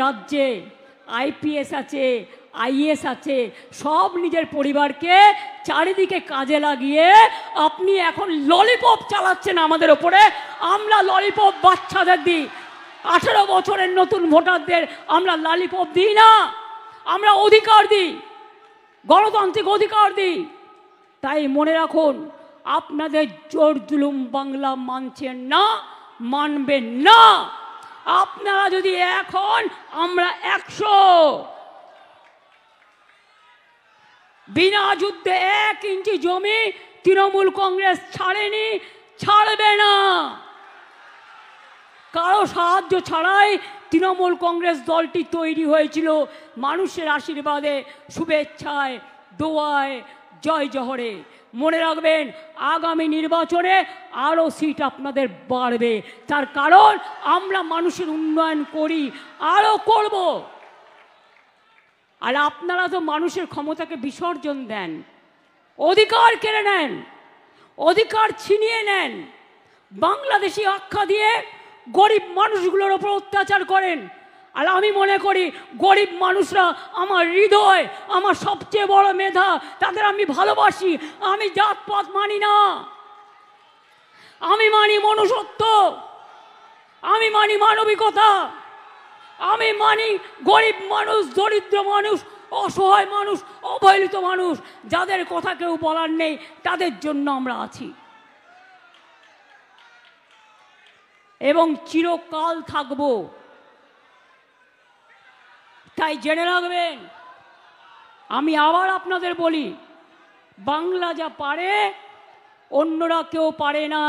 রাজ্যে আইপিএস আছে, আইএস আছে, সব নিজের পরিবারকে চারিদিকে কাজে লাগিয়ে আপনি এখন ললিপপ চালাচ্ছেন আমাদের ওপরে। আমরা ললিপপ বাচ্চাদের দিই, 18 বছরের নতুন ভোটারদের আমরা ললিপপ দিই না, আমরা অধিকার দিই, গণতান্ত্রিক অধিকার দিই। তাই মনে রাখুন, আপনাদের জোর জুলুম বাংলা মানছেন না, মানবেন না। আপনারা যদি এখন, আমরা 100, বিনা যুদ্ধে 1 ইঞ্চি জমি তৃণমূল কংগ্রেস ছাড়েনি, ছাড়বে না। কারো সাহায্য ছাড়াই তৃণমূল কংগ্রেস দলটি তৈরি হয়েছিল, মানুষের আশীর্বাদে, শুভেচ্ছায়, দোয়ায়, জয় জহরে। মনে রাখবেন, আগামী নির্বাচনে আরও সিট আপনাদের বাড়বে। তার কারণ আমরা মানুষের উন্নয়ন করি, আরও করব। আর আপনারা তো মানুষের ক্ষমতাকে বিসর্জন দেন, অধিকার কেড়ে নেন, অধিকার ছিনিয়ে নেন, বাংলাদেশি আখ্যা দিয়ে গরিব মানুষগুলোর ওপর অত্যাচার করেন। আর আমি মনে করি গরিব মানুষরা আমার হৃদয়, আমার সবচেয়ে বড় মেধা, তাদের আমি ভালোবাসি। আমি জাতপাত মানি না, আমি মানি মনুষ্যত্ব, আমি মানি মানবিকতা, আমি মানি গরিব মানুষ, দরিদ্র মানুষ, অসহায় মানুষ, অবহেলিত মানুষ, যাদের কথা কেউ বলার নেই, তাদের জন্য আমরা আছি এবং চিরকাল থাকব। তাই জেনে রাখবেন, আমি আবার আপনাদের বলি, বাংলা যা পারে অন্যরা কেউ পারে না।